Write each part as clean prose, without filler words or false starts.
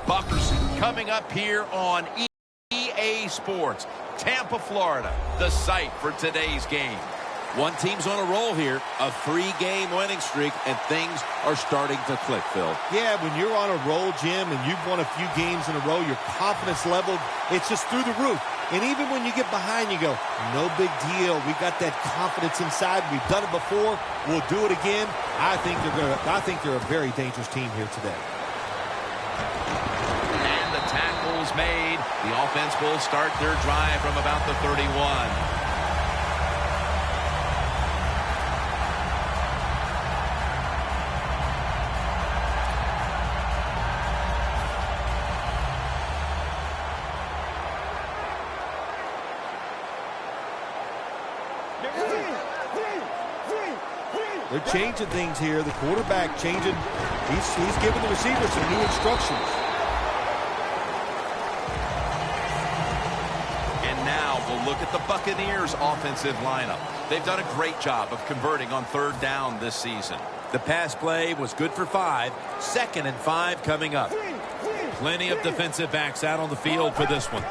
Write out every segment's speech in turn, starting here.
Buckers coming up here on EA Sports. Tampa, Florida, the site for today's game. One team's on a roll here, a 3-game winning streak, and things are starting to click, Phil. Yeah, when you're on a roll, Jim, and you've won a few games in a row, your confidence level, it's just through the roof. And even when you get behind, you go, no big deal. We got that confidence inside. We've done it before. We'll do it again. I think they're a very dangerous team here today. And the tackle's made. The offense will start their drive from about the 31. They're changing things here. The quarterback changing. He's giving the receiver some new instructions. And now we'll look at the Buccaneers offensive lineup. They've done a great job of converting on 3rd down this season. The pass play was good for 5. 2nd and 5 coming up. Plenty of defensive backs out on the field for this one.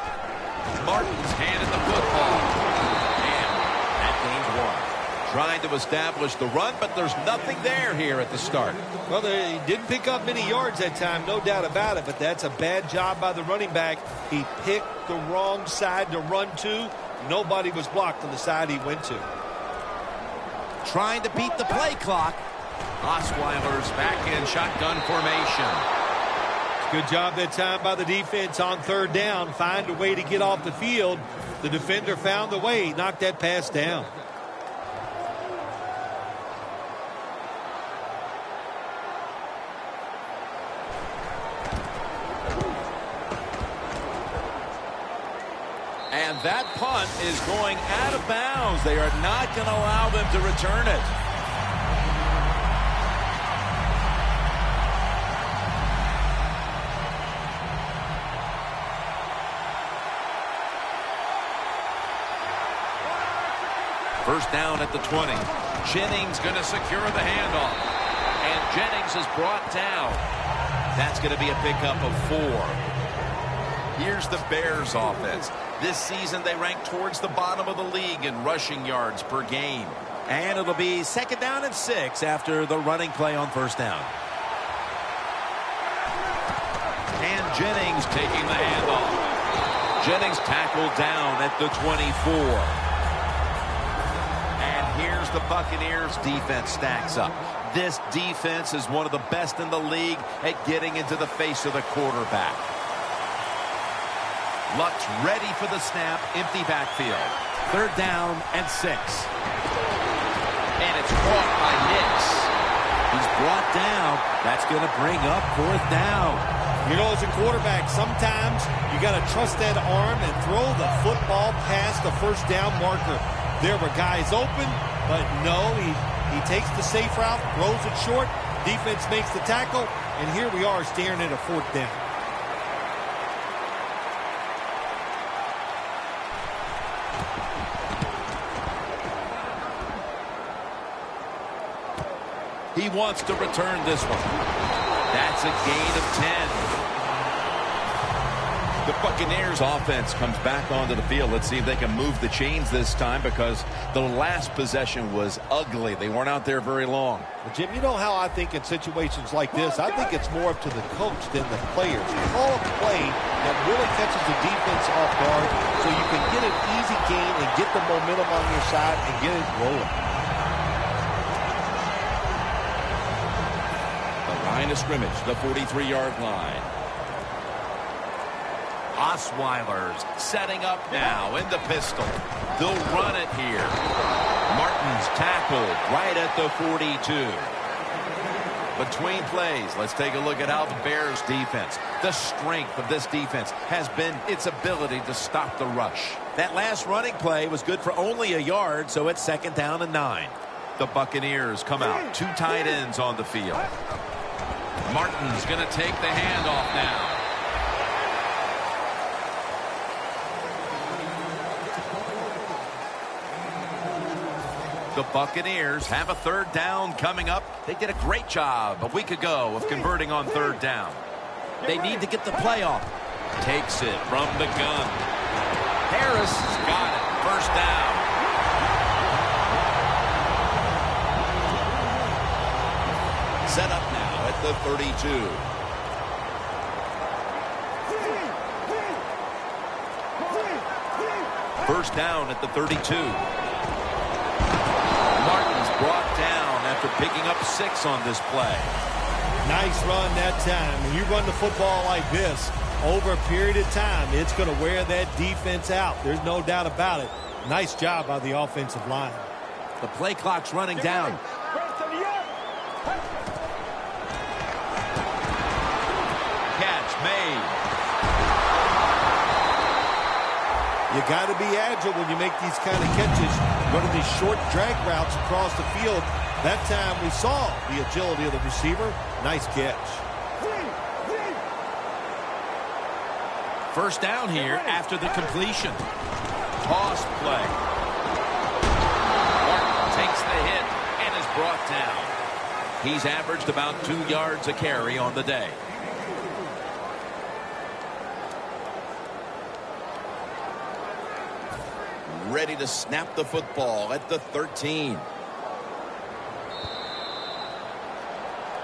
Martin's handed the football. And that game's 1. Trying to establish the run, but there's nothing there here at the start. Well, they didn't pick up many yards that time, no doubt about it, but that's a bad job by the running back. He picked the wrong side to run to. Nobody was blocked on the side he went to. Trying to beat the play clock. Osweiler's back in shotgun formation. Good job that time by the defense on 3rd down. Find a way to get off the field. The defender found the way, knocked that pass down. And that punt is going out of bounds. They are not going to allow them to return it. First down at the 20. Jennings going to secure the handoff. And Jennings is brought down. That's going to be a pickup of 4. Here's the Bears offense. This season they rank towards the bottom of the league in rushing yards per game. And it'll be 2nd down and 6 after the running play on 1st down. And Jennings taking the handoff. Jennings tackled down at the 24. And here's the Buccaneers defense stacks up. This defense is one of the best in the league at getting into the face of the quarterback. Luck's ready for the snap. Empty backfield. 3rd down and 6. And it's caught by Nix. He's brought down. That's going to bring up 4th down. You know, as a quarterback, sometimes you got to trust that arm and throw the football past the 1st down marker. There were guys open, but no, he takes the safe route, throws it short. Defense makes the tackle, and here we are staring at a 4th down. He wants to return this one. That's a gain of 10. The Buccaneers offense comes back onto the field. Let's see if they can move the chains this time, because the last possession was ugly. They weren't out there very long. Well, Jim, you know how I think in situations like this, I think it's more up to the coach than the players. Call a play that really catches the defense off guard so you can get an easy gain and get the momentum on your side and get it rolling. Line of scrimmage, the 43-yard line. Osweiler's setting up now in the pistol. They'll run it here. Martin's tackled right at the 42. Between plays, let's take a look at how the Bears defense, the strength of this defense has been its ability to stop the rush. That last running play was good for only a yard, so it's 2nd down and 9. The Buccaneers come out. 2 tight ends on the field. Martin's going to take the handoff now. The Buccaneers have a 3rd down coming up. They did a great job a week ago of converting on 3rd down. They need to get the play off. Takes it from the gun. Harris has got it. First down. Set up now at the 32. First down at the 32. Martin's brought down after picking up 6 on this play. Nice run that time. When you run the football like this over a period of time, it's going to wear that defense out. There's no doubt about it. Nice job by the offensive line. The play clock's running down. Catch made. You got to be agile when you make these kind of catches. Running these short drag routes across the field. That time we saw the agility of the receiver. Nice catch. First down here after the completion. Toss play. Martin takes the hit and is brought down. He's averaged about 2 yards a carry on the day. Ready to snap the football at the 13.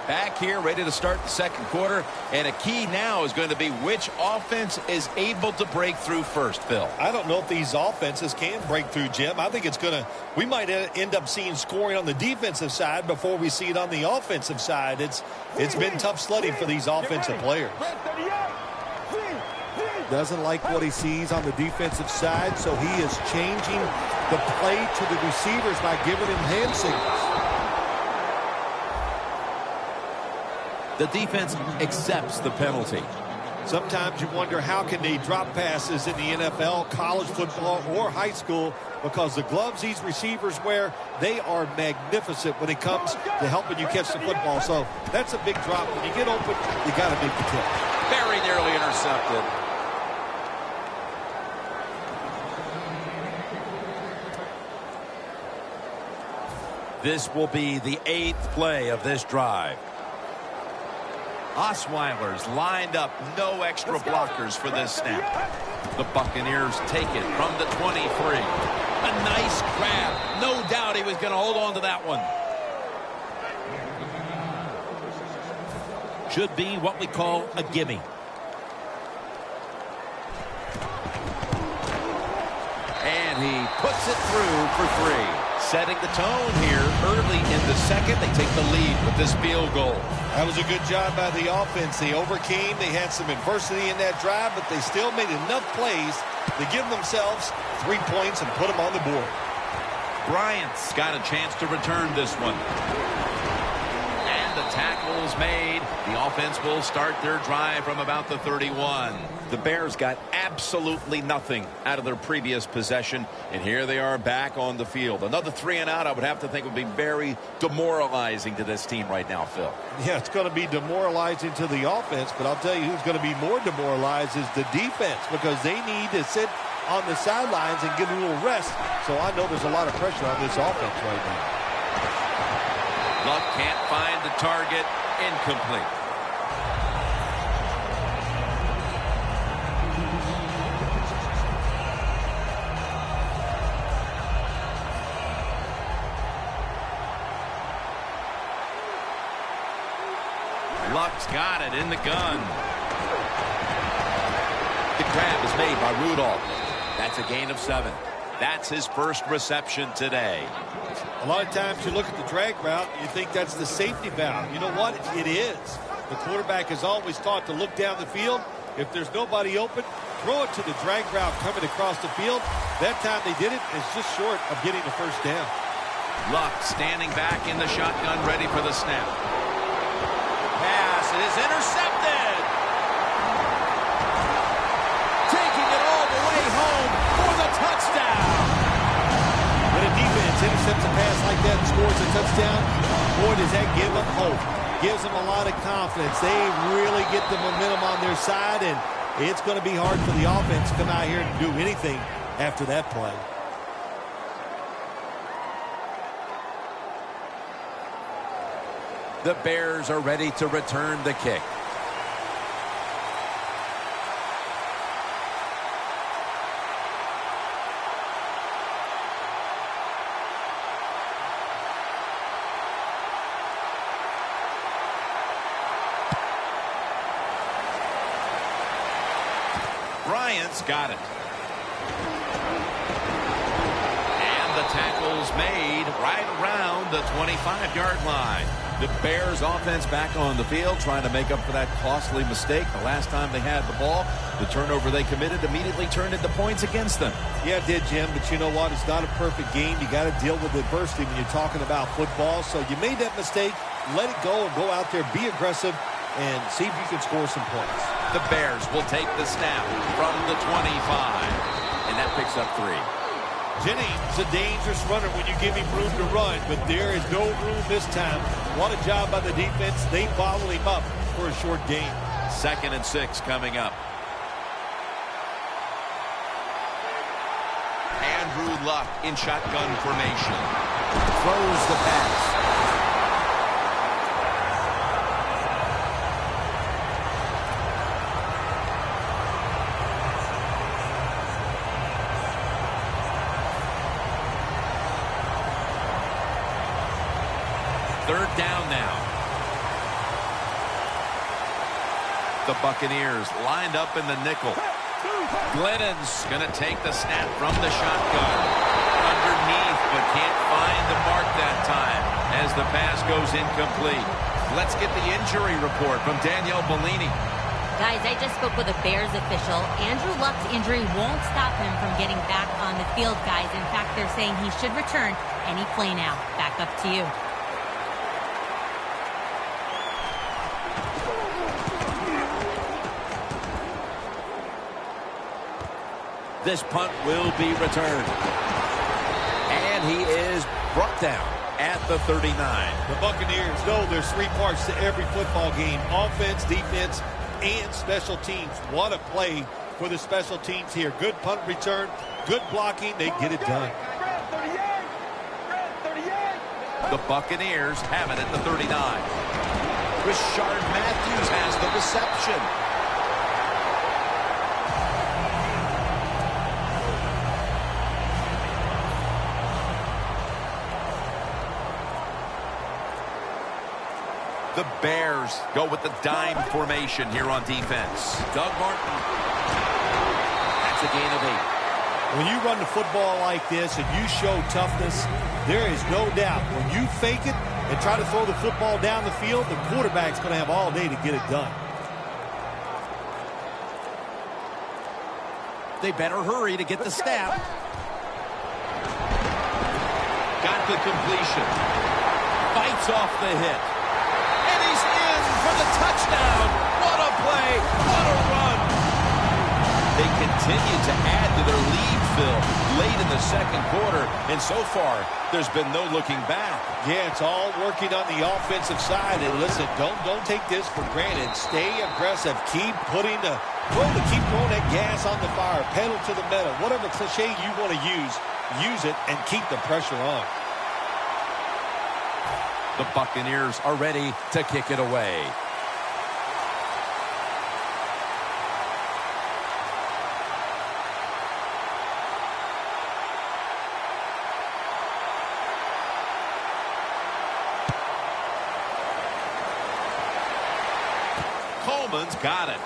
Back here, ready to start the second quarter. And a key now is going to be which offense is able to break through first, Phil. I don't know if these offenses can break through, Jim. I think it's going to, we might end up seeing scoring on the defensive side before we see it on the offensive side. It's been tough sledding for these offensive players. Doesn't like what he sees on the defensive side, so he is changing the play to the receivers by giving him hand signals. The defense accepts the penalty. Sometimes you wonder how can they drop passes in the NFL, college football, or high school, because the gloves these receivers wear, they are magnificent when it comes to helping you catch the football. So that's a big drop. When you get open, you got to make the catch. Very nearly intercepted. This will be the 8th play of this drive. Osweiler's lined up, no extra blockers for this snap. The Buccaneers take it from the 23. A nice grab. No doubt he was going to hold on to that one. Should be what we call a gimme. And he puts it through for 3. Setting the tone here early in the second. They take the lead with this field goal. That was a good job by the offense. They overcame. They had some adversity in that drive, but they still made enough plays to give themselves 3 points and put them on the board. Bryant's got a chance to return this one. And the tackle is made. The offense will start their drive from about the 31. The Bears got absolutely nothing out of their previous possession, and here they are back on the field. Another 3 and out, I would have to think, would be very demoralizing to this team right now, Phil. Yeah, it's going to be demoralizing to the offense, but I'll tell you who's going to be more demoralized is the defense, because they need to sit on the sidelines and get a little rest. So I know there's a lot of pressure on this offense right now. Luck can't find the target. Incomplete. Luck's got it in the gun. The grab is made by Rudolph. That's a gain of 7. That's his first reception today. A lot of times you look at the drag route, you think that's the safety valve. You know what? It is. The quarterback is always taught to look down the field. If there's nobody open, throw it to the drag route coming across the field. That time they did it. It's just short of getting the first down. Luck standing back in the shotgun, ready for the snap. Pass is intercepted. Taking it all the way home for the touchdown. When a defense intercepts a pass like that and scores a touchdown, boy, does that give them hope. Gives them a lot of confidence. They really get the momentum on their side, and it's going to be hard for the offense to come out here and do anything after that play. The Bears are ready to return the kick. Bryant's got it. And the tackle's made right around the 25-yard line. The Bears offense back on the field trying to make up for that costly mistake the last time they had the ball. The turnover they committed immediately turned into points against them. Yeah, it did, Jim, but you know what? It's not a perfect game. You got to deal with adversity when you're talking about football. So you made that mistake. Let it go and go out there, be aggressive, and see if you can score some points. The Bears will take the snap from the 25, and that picks up 3. Jennings, a dangerous runner when you give him room to run, but there is no room this time. What a job by the defense. They bottle him up for a short gain. 2nd and 6 coming up. Andrew Luck in shotgun formation. Throws the pass. Third down now. The Buccaneers lined up in the nickel. Glennon's going to take the snap from the shotgun. Underneath, but can't find the mark that time as the pass goes incomplete. Let's get the injury report from Danielle Bellini. Guys, I just spoke with a Bears official. Andrew Luck's injury won't stop him from getting back on the field, guys. In fact, they're saying he should return any play now. Back up to you. This punt will be returned. And he is brought down at the 39. The Buccaneers know there's 3 parts to every football game: offense, defense, and special teams. What a play for the special teams here. Good punt return, good blocking. They get it done. The Buccaneers have it at the 39. Rishard Matthews has the reception. The Bears go with the dime formation here on defense. Doug Martin. That's a gain of 8. When you run the football like this and you show toughness, there is no doubt when you fake it and try to throw the football down the field, the quarterback's going to have all day to get it done. They better hurry to get the snap. Got the completion. Fights off the hit. And he's in for the touchdown. What a play. What a run. They continue to add to their lead, Phil, late in the second quarter. And so far, there's been no looking back. Yeah, it's all working on the offensive side. And listen, don't take this for granted. Stay aggressive. Keep putting the keep throwing that gas on the fire. Pedal to the metal. Whatever cliche you want to use it and keep the pressure on. The Buccaneers are ready to kick it away. Coleman's got it.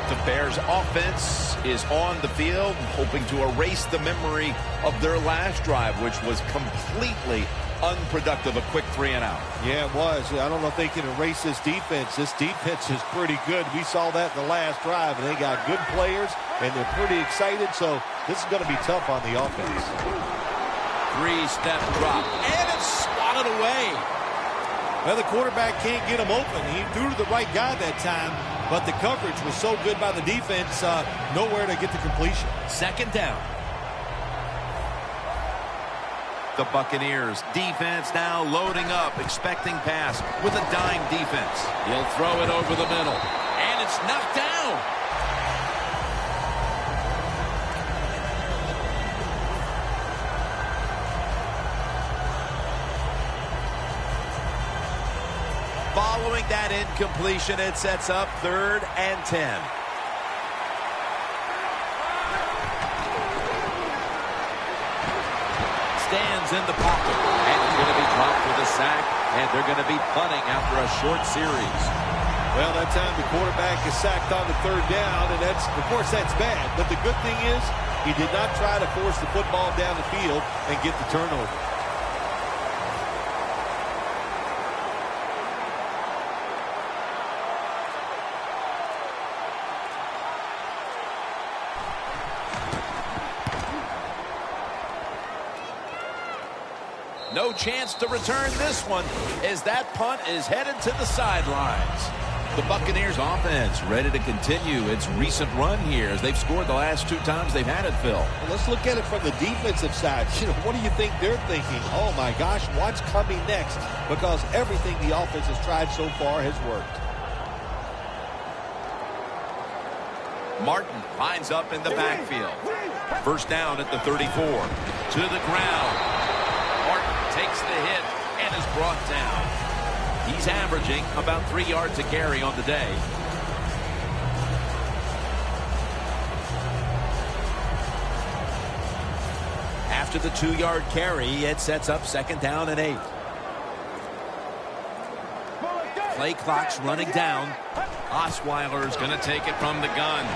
The Bears offense is on the field, hoping to erase the memory of their last drive, which was completely unproductive, a quick 3 and out. Yeah, it was. I don't know if they can erase this defense. This defense is pretty good. We saw that in the last drive, and they got good players, and they're pretty excited, so this is going to be tough on the offense. 3-step drop, and it's swatted away. Well, the quarterback can't get him open. He threw to the right guy that time, but the coverage was so good by the defense, nowhere to get the completion. Second down. The Buccaneers defense now loading up, expecting pass with a dime defense. He'll throw it over the middle, and it's knocked down. Following that incompletion, it sets up 3rd and 10. Stands in the pocket, and he's going to be dropped for the sack And they're going to be punting after a short series. Well, that time the quarterback is sacked on the third down, and of course, that's bad. But the good thing is he did not try to force the football down the field and get the turnover. No chance to return this one as that punt is headed to the sidelines. The Buccaneers offense ready to continue its recent run here as they've scored the last 2 times they've had it, Phil. Well, let's look at it from the defensive side. What do you think they're thinking? Oh, my gosh, what's coming next? Because everything the offense has tried so far has worked. Martin lines up in the backfield. First down at the 34. To the ground. Martin takes the hit and is brought down. He's averaging about 3 yards a carry on the day. After the 2-yard carry, it sets up 2nd down and 8. Play clock's running down. Osweiler's going to take it from the gun.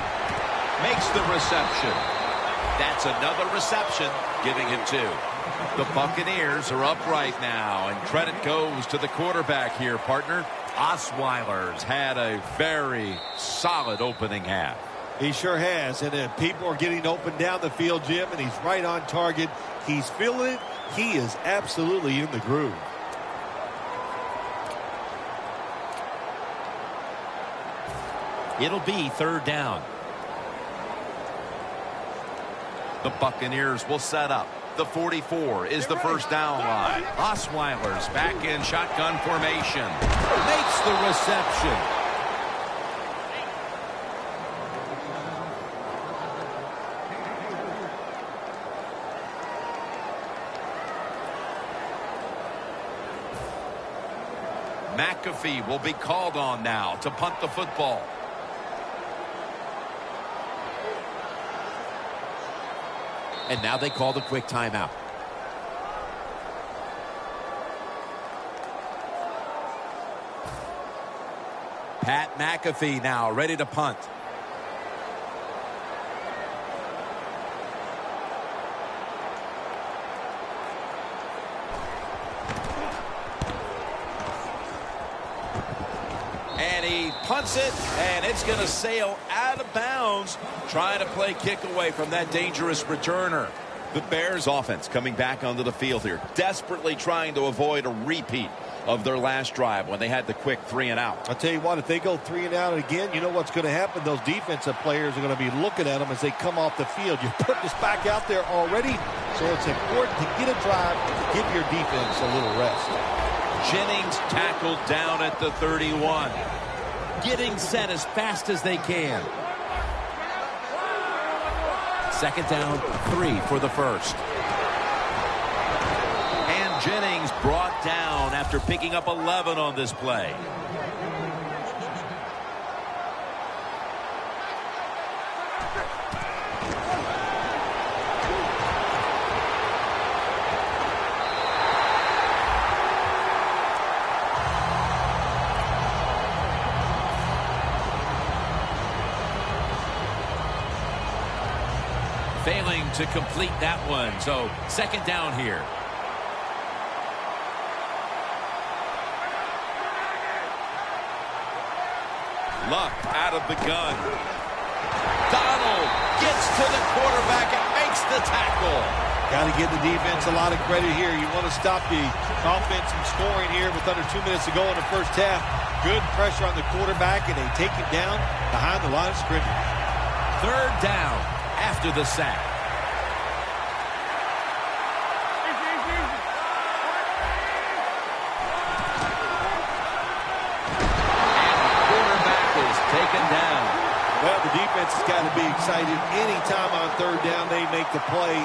Makes the reception. That's another reception, giving him 2. The Buccaneers are up right now, and credit goes to the quarterback here, partner. Osweiler's had a very solid opening half. He sure has, and people are getting open down the field, Jim, and he's right on target. He's feeling it. He is absolutely in the groove. It'll be 3rd down. The Buccaneers will set up. The 44 is the first down line. Osweiler's back in shotgun formation. Makes the reception. McAfee will be called on now to punt the football. And now they call the quick timeout. Pat McAfee now ready to punt. And he punts it, and it's going to sail out of bounds, trying to play kick away from that dangerous returner. The Bears offense coming back onto the field here, desperately trying to avoid a repeat of their last drive when they had the quick 3 and out. I'll tell you what, if they go 3 and out again, you know what's going to happen? Those defensive players are going to be looking at them as they come off the field. You put this back out there already, so it's important to get a drive, give your defense a little rest. Jennings tackled down at the 31. Getting set as fast as they can. 2nd down, 3 for the first. And Jennings brought down after picking up 11 on this play. Failing to complete that one, so 2nd down here. Luck out of the gun. Donald gets to the quarterback and makes the tackle. Got to give the defense a lot of credit here. You want to stop the offense from scoring here with under 2 minutes to go in the first half. Good pressure on the quarterback, and they take him down behind the line of scrimmage. 3rd down after the sack. Taken down. Well, the defense has got to be excited. Anytime on 3rd down they make the play,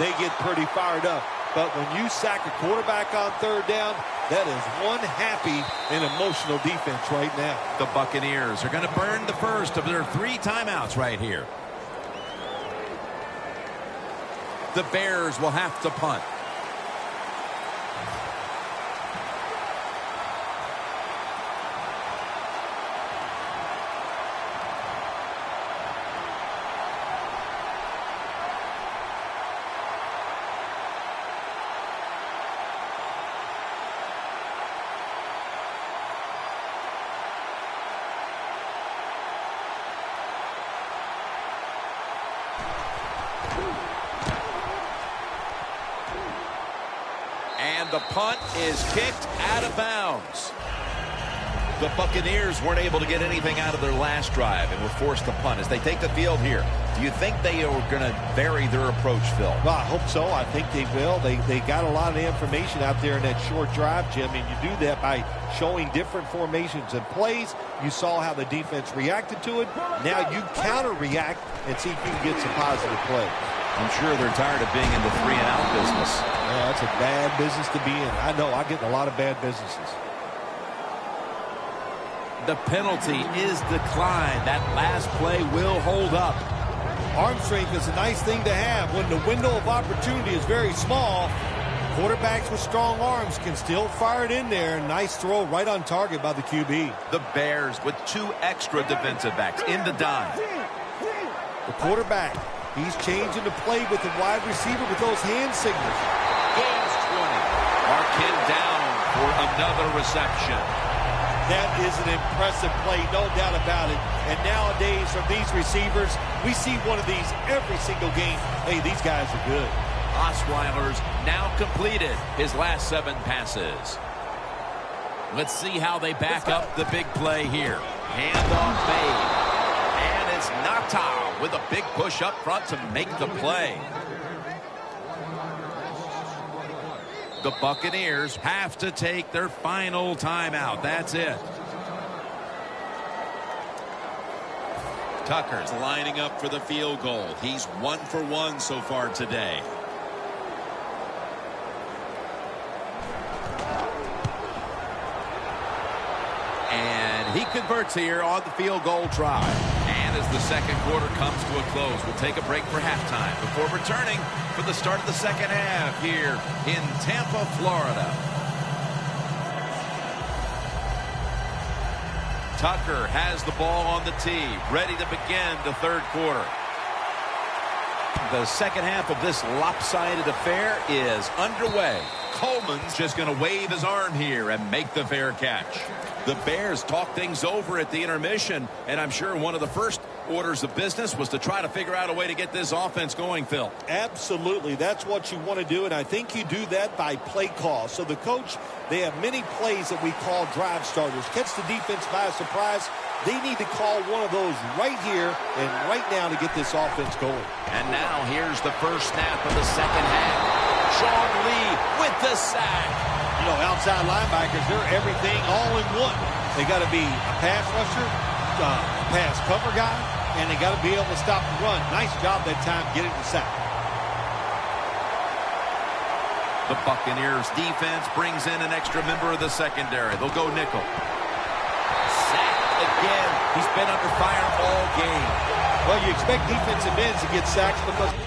they get pretty fired up. But when you sack a quarterback on 3rd down, that is one happy and emotional defense right now. The Buccaneers are going to burn the first of their 3 timeouts right here. The Bears will have to punt. the punt is kicked out of bounds. The Buccaneers weren't able to get anything out of their last drive and were forced to punt as they take the field here. Do you think they are going to vary their approach, Phil? Well, I hope so. I think they will. They got a lot of information out there in that short drive, Jim, and you do that by showing different formations and plays. You saw how the defense reacted to it. Now you counter-react and see if you can get some positive plays. I'm sure they're tired of being in the 3-and-out business. Yeah, that's a bad business to be in. I know. I get in a lot of bad businesses. The penalty is declined. That last play will hold up. Arm strength is a nice thing to have. When the window of opportunity is very small, quarterbacks with strong arms can still fire it in there. Nice throw right on target by the QB. The Bears with 2 extra defensive backs in the dive. The quarterback, he's changing the play with the wide receiver with those hand signals. Gains 20. Arkin down for another reception. That is an impressive play, no doubt about it. And nowadays, from these receivers, we see one of these every single game. Hey, these guys are good. Osweiler's now completed his last 7 passes. Let's see how they back up the big play here. Handoff made. And it's Natal with a big push up front to make the play. The Buccaneers have to take their final timeout. That's it. Tucker's lining up for the field goal. He's 1 for 1 so far today. And he converts here on the field goal try. And as the second quarter comes to a close, we'll take a break for halftime before returning for the start of the second half here in Tampa, Florida. Tucker has the ball on the tee, ready to begin the third quarter. The second half of this lopsided affair is underway. Coleman's just going to wave his arm here and make the fair catch. The Bears talk things over at the intermission, and I'm sure one of the first orders of business was to try to figure out a way to get this offense going, Phil. Absolutely. That's what you want to do, and I think you do that by play call. So the coach, they have many plays that we call drive starters. Catch the defense by surprise. They need to call one of those right here and right now to get this offense going. And now here's the first snap of the second half. Sean Lee with the sack. You know, outside linebackers, they're everything all in one. They got to be a pass rusher, pass cover guy, and they got to be able to stop the run. Nice job that time getting the sack. The Buccaneers defense brings in an extra member of the secondary. They'll go nickel. Sacked again. He's been under fire all game. Well, you expect defensive ends to get sacked because they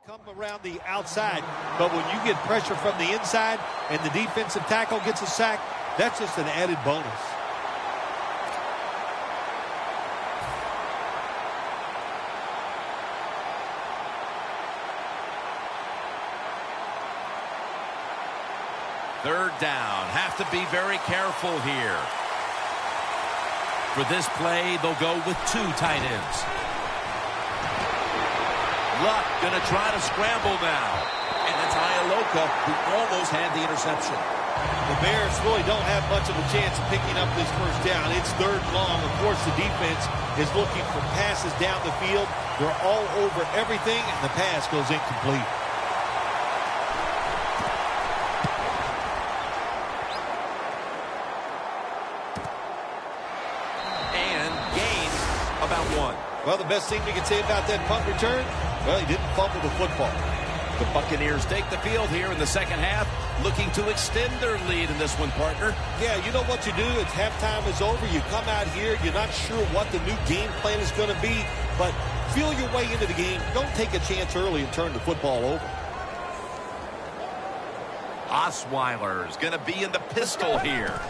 come around the outside, but when you get pressure from the inside and the defensive tackle gets a sack, that's just an added bonus. Third down. Have to be very careful here. For this play, they'll go with 2 tight ends. Luck going to try to scramble now. And that's Ialoka, who almost had the interception. The Bears really don't have much of a chance of picking up this first down. It's third long. Of course, the defense is looking for passes down the field. They're all over everything, and the pass goes incomplete. And gains about 1. Well, the best thing we can say about that punt return, well, he didn't fumble the football. The Buccaneers take the field here in the second half, looking to extend their lead in this one, partner. Yeah, you know what you do? It's halftime is over. You come out here, you're not sure what the new game plan is going to be, but feel your way into the game. Don't take a chance early and turn the football over. Osweiler's going to be in the pistol here.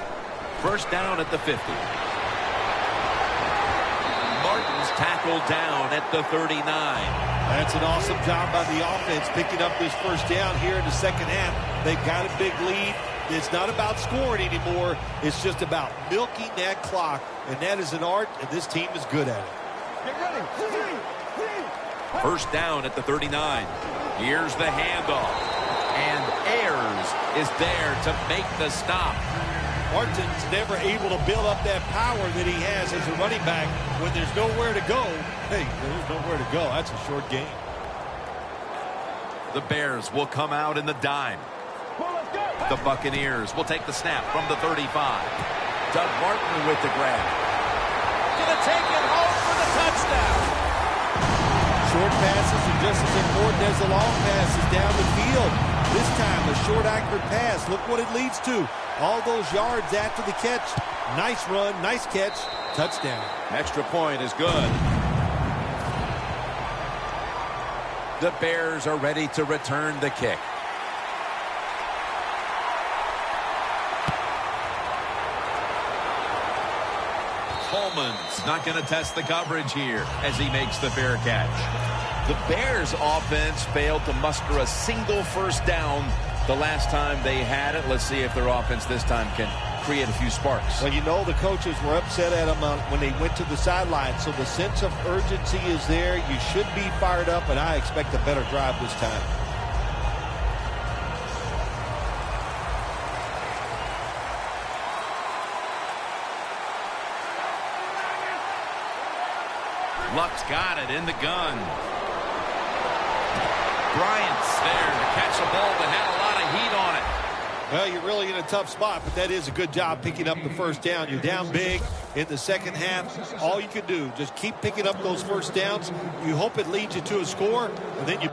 First down at the 50. Martin's tackled down at the 39. That's an awesome job by the offense picking up this first down here in the second half. They've got a big lead. It's not about scoring anymore. It's just about milking that clock, and that is an art, and this team is good at it. Get ready. First down at the 39. Here's the handoff. And Ayers is there to make the stop. Martin's never able to build up that power that he has as a running back. When there's nowhere to go, hey, there's nowhere to go. That's a short game. The Bears will come out in the dime. The Buccaneers will take the snap from the 35. Doug Martin with the grab. Gonna take it home for the touchdown. Short passes are just as important as the long passes down the field. This time, a short, accurate pass. Look what it leads to. All those yards after the catch. Nice run, nice catch, touchdown. Extra point is good. The Bears are ready to return the kick. Coleman's not going to test the coverage here as he makes the fair catch. The Bears offense failed to muster a single first down the last time they had it. Let's see if their offense this time can create a few sparks. Well, you know the coaches were upset at them when they went to the sideline, so the sense of urgency is there. You should be fired up, and I expect a better drive this time. Luck's got it in the gun. Bryant's there to catch a ball that had a lot of heat on it. Well, you're really in a tough spot, but that is a good job picking up the first down. You're down big in the second half. All you can do, just keep picking up those first downs. You hope it leads you to a score, and then you...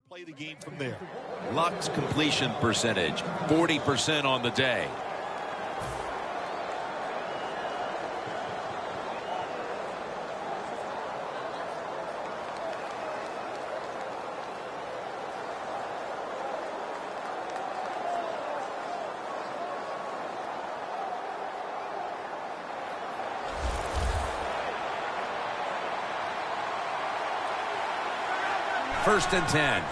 play the game from there. Luck's completion percentage, 40% on the day. First and 10.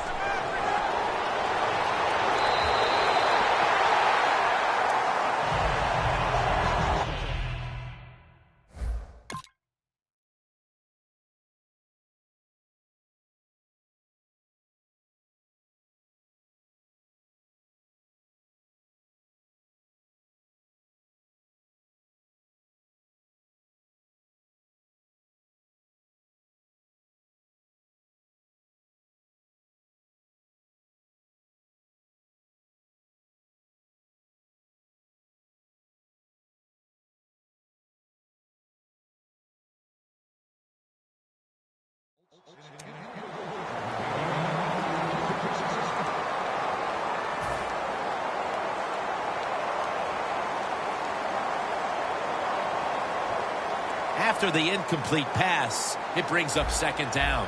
After the incomplete pass, it brings up second down.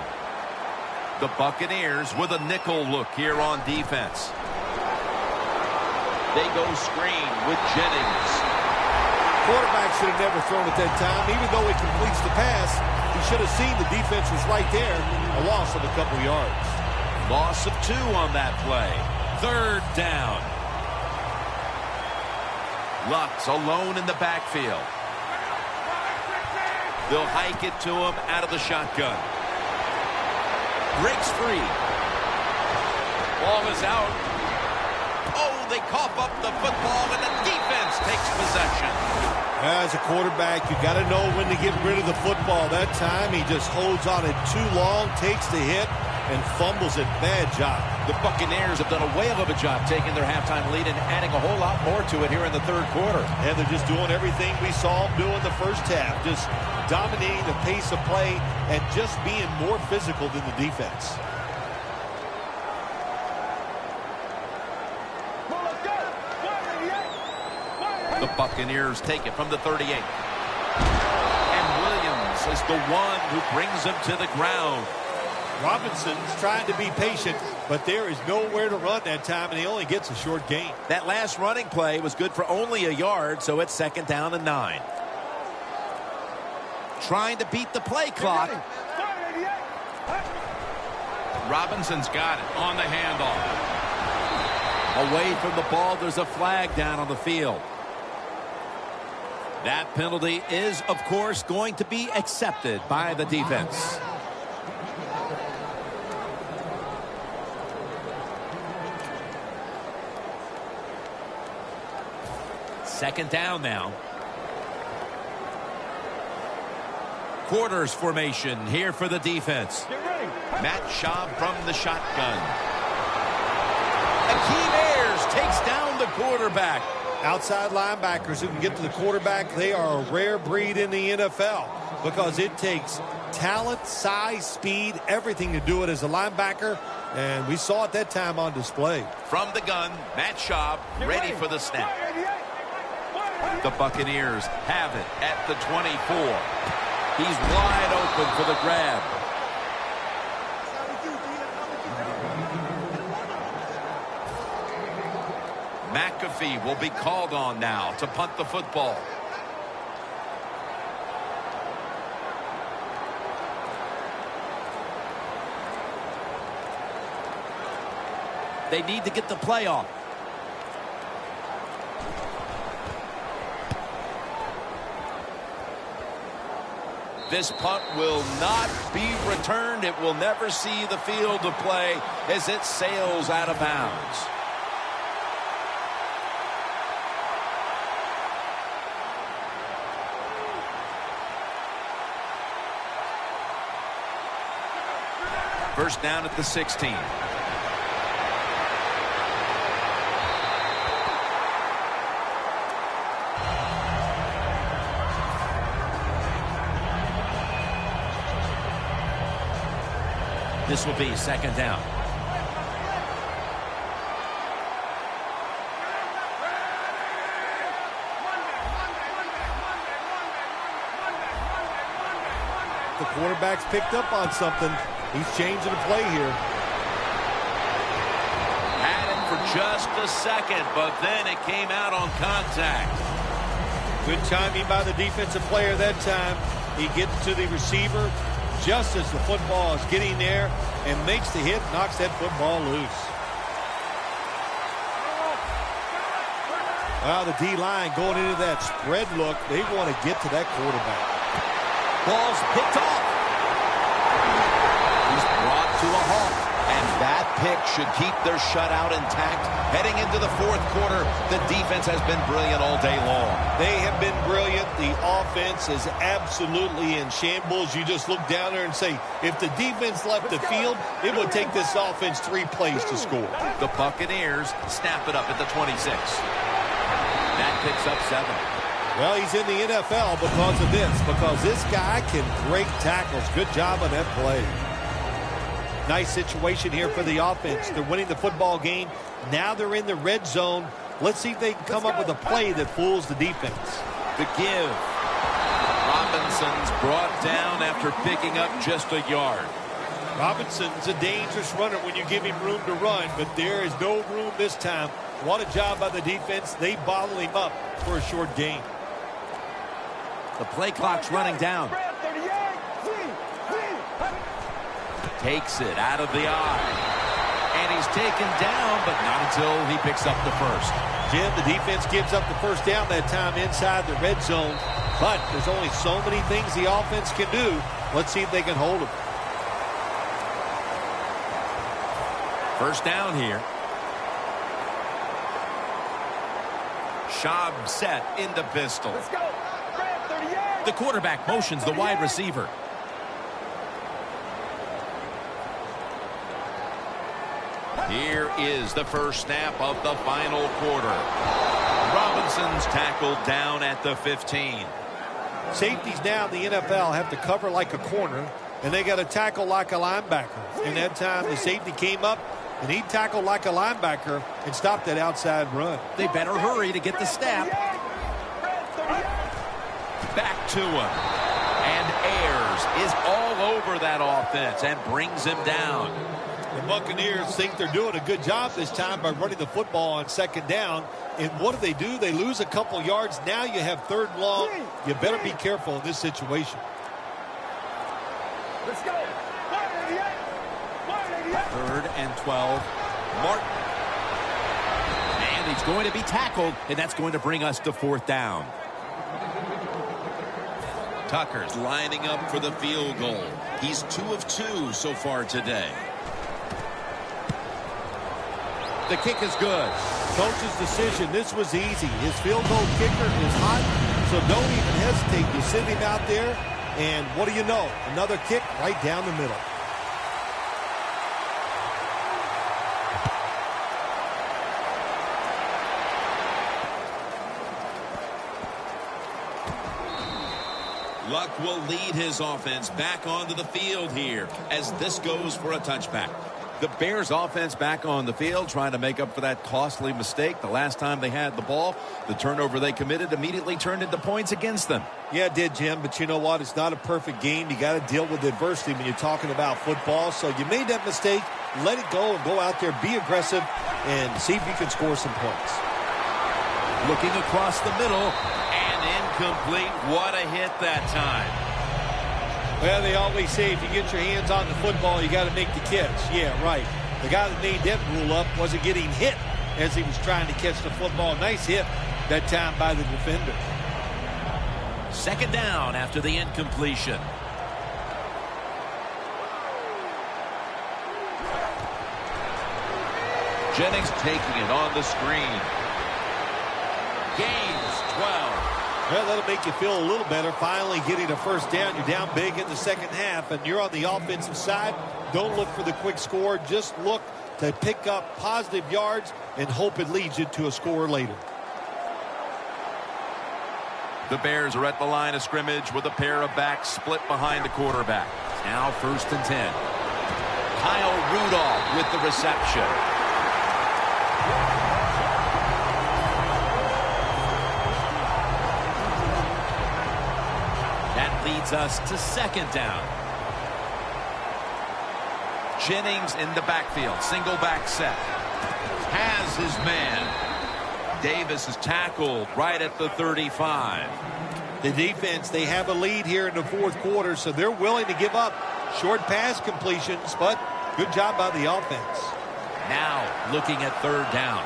The Buccaneers with a nickel look here on defense. They go screen with Jennings. Quarterback should have never thrown at that time. Even though he completes the pass, he should have seen the defense was right there. A loss of a couple yards. Loss of 2 on that play. 3rd down. Lux alone in the backfield. They'll hike it to him out of the shotgun. Breaks free. Ball is out. Oh, they cough up the football, and the defense takes possession. As a quarterback, you got to know when to get rid of the football. That time, he just holds on it too long, takes the hit, and fumbles it. Bad job. The Buccaneers have done a whale of a job taking their halftime lead and adding a whole lot more to it here in the 3rd quarter. And they're just doing everything we saw them do in the first half. Just dominating the pace of play and just being more physical than the defense. The Buccaneers take it from the 38. And Williams is the one who brings him to the ground. Robinson's trying to be patient, but there is nowhere to run that time, and he only gets a short gain. That last running play was good for only a yard, so it's 2nd down and 9. Trying to beat the play clock. Robinson's got it on the handoff. Away from the ball, there's a flag down on the field. That penalty is, of course, going to be accepted by the defense. Second down now. Quarters formation here for the defense. Matt Schaub from the shotgun. Akeem Ayers takes down the quarterback. Outside linebackers who can get to the quarterback, they are a rare breed in the NFL because it takes talent, size, speed, everything to do it as a linebacker, and we saw it that time on display. From the gun, Matt Schaub ready for the snap. The Buccaneers have it at the 24. He's wide open for the grab. McAfee will be called on now to punt the football. They need to get the play off. This punt will not be returned. It will never see the field of play as it sails out of bounds. First down at the 16. This will be second down. The quarterback's picked up on something. He's changing the play here. Had him for just a second, but then it came out on contact. Good timing by the defensive player that time. He gets to the receiver just as the football is getting there and makes the hit, knocks that football loose. Well, the D-line going into that spread look, they want to get to that quarterback. Ball's picked off. He's brought to a halt, and that pick should keep their shutout intact. Heading into the 4th quarter, the defense has been brilliant all day long. They have been brilliant. The offense is absolutely in shambles. You just look down there and say, if the defense left the field, it would take this offense 3 plays to score. The Buccaneers snap it up at the 26. That picks up 7. Well, he's in the NFL because of this, because this guy can break tackles. Good job on that play. Nice situation here for the offense. They're winning the football game. Now they're in the red zone. Let's see if they can come up with a play that fools the defense. The give. Robinson's brought down after picking up just a yard. Robinson's a dangerous runner when you give him room to run, but there is no room this time. What a job by the defense. They bottle him up for a short gain. The play clock's running down. Takes it out of the eye. And he's taken down, but not until he picks up the first. Jim, the defense gives up the first down that time inside the red zone. But there's only so many things the offense can do. Let's see if they can hold him. First down here. Schaub set in the pistol. Let's go. Brad, 38. The quarterback motions the wide receiver. Here is the first snap of the final quarter. Robinson's tackled down at the 15. Safeties now in the NFL have to cover like a corner, and they got to tackle like a linebacker. In that time, the safety came up, and he tackled like a linebacker and stopped that outside run. They better hurry to get the snap. Back to him. And Ayers is all over that offense and brings him down. The Buccaneers think they're doing a good job this time by running the football on second down. And what do? They lose a couple yards. Now you have third and long. You better be careful in this situation. Let's go. 3rd and 12. Martin. And he's going to be tackled, and that's going to bring us to 4th down. Tucker's lining up for the field goal. He's 2 of 2 so far today. The kick is good. Coach's decision, this was easy. His field goal kicker is hot, so don't even hesitate. You send him out there, and what do you know? Another kick right down the middle. Luck will lead his offense back onto the field here as this goes for a touchback. The Bears offense back on the field trying to make up for that costly mistake. The last time they had the ball, the turnover they committed immediately turned into points against them. Yeah, it did, Jim, but you know what? It's not a perfect game. You got to deal with adversity when you're talking about football. So you made that mistake, let it go, and go out there, be aggressive, and see if you can score some points. Looking across the middle, and incomplete. What a hit that time. Well, they always say if you get your hands on the football, you got to make the catch. Yeah, right. The guy that made that rule up wasn't getting hit as he was trying to catch the football. Nice hit that time by the defender. 2nd down after the incompletion. Jennings taking it on the screen. Gains 12. Well, that'll make you feel a little better. Finally getting a first down. You're down big in the second half, and you're on the offensive side. Don't look for the quick score. Just look to pick up positive yards and hope it leads you to a score later. The Bears are at the line of scrimmage with a pair of backs split behind the quarterback. Now 1st and 10. Kyle Rudolph with the reception. Leads us to 2nd down. Jennings in the backfield. Single back set. Has his man. Davis is tackled right at the 35. The defense, they have a lead here in the 4th quarter, so they're willing to give up short pass completions, but good job by the offense. Now looking at 3rd down.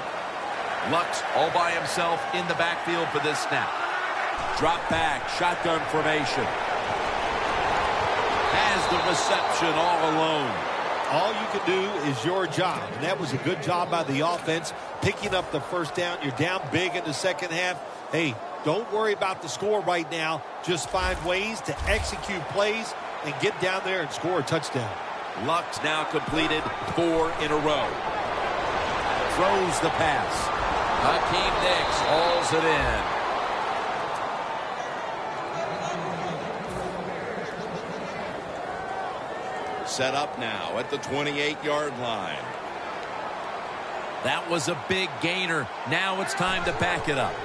Lux all by himself in the backfield for this snap. Drop back, shotgun formation. Has the reception all alone. All you can do is your job, and that was a good job by the offense, picking up the first down. You're down big in the second half. Hey, don't worry about the score right now. Just find ways to execute plays and get down there and score a touchdown. Luck's now completed 4 in a row. Throws the pass. Hakeem Nicks hauls it in. Set up now at the 28-yard line. That was a big gainer. Now it's time to back it up.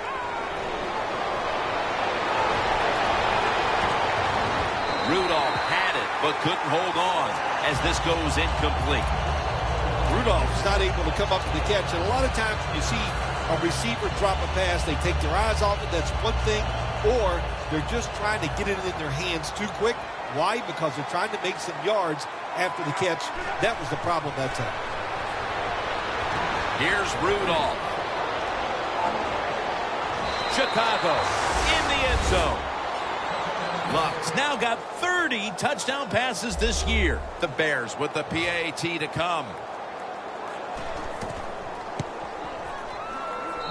Rudolph had it, but couldn't hold on as this goes incomplete. Rudolph's not able to come up to the catch. And a lot of times when you see a receiver drop a pass, they take their eyes off it. That's one thing. Or They're just trying to get it in their hands too quick. Why? Because they're trying to make some yards after the catch. That was the problem that time. Here's Rudolph. Chicago in the end zone. Luck's now got 30 touchdown passes this year. The Bears with the PAT to come.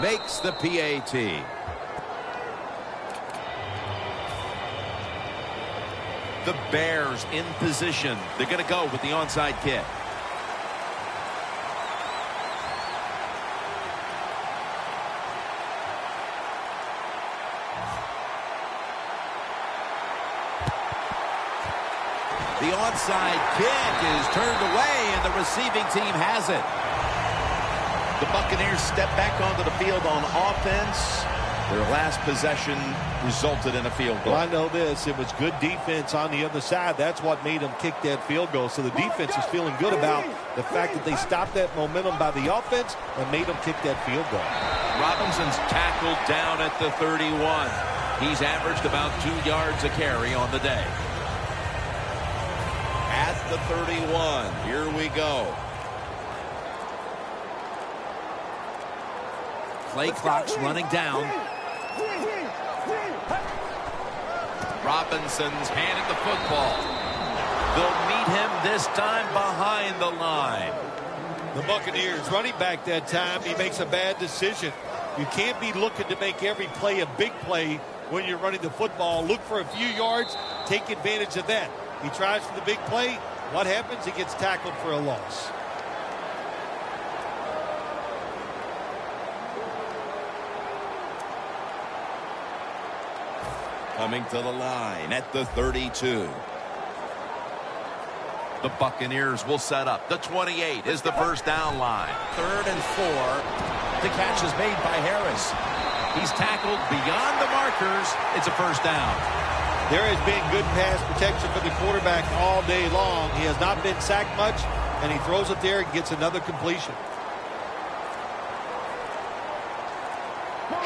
Makes the PAT. The Bears in position. They're going to go with the onside kick. The onside kick is turned away, and the receiving team has it. The Buccaneers step back onto the field on offense. Their last possession resulted in a field goal. Well, I know this. It was good defense on the other side. That's what made them kick that field goal. So the defense is feeling good about the fact that they stopped that momentum by the offense and made them kick that field goal. Robinson's tackled down at the 31. He's averaged about 2 yards a carry on the day. At the 31, here we go. Play clock's running down. Robinson's handed the football. They'll meet him this time behind the line. The Buccaneers running back that time, he makes a bad decision. You can't be looking to make every play a big play when you're running the football. Look for a few yards, take advantage of that. He tries for the big play. What happens? He gets tackled for a loss. Coming to the line at the 32. The Buccaneers will set up. The 28 is the first down line. 3rd and 4. The catch is made by Harris. He's tackled beyond the markers. It's a first down. There has been good pass protection for the quarterback all day long. He has not been sacked much, and he throws it there and gets another completion.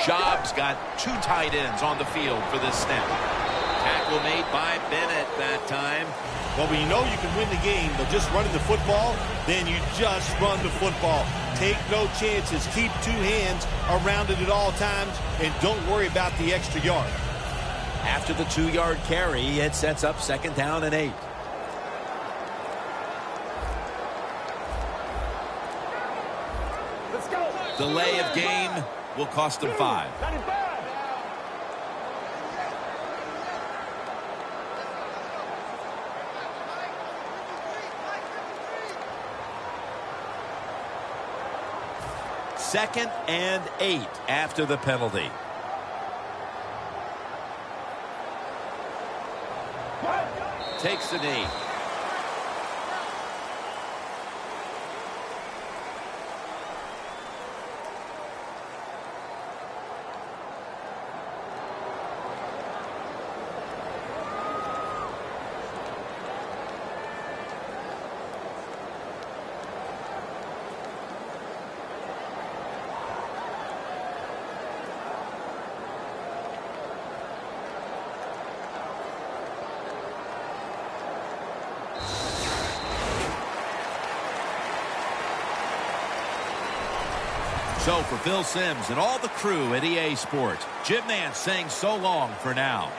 Schaub's got 2 tight ends on the field for this snap. Tackle made by Bennett that time. Well, when you know you can win the game, but just running the football, then you just run the football. Take no chances. Keep 2 hands around it at all times, and don't worry about the extra yard. After the 2-yard carry, it sets up 2nd down and 8. Let's go. Delay of game will cost them 5. Second and 8 after the penalty. Takes the knee. So for Phil Simms and all the crew at EA Sports, Jim Nance saying so long for now.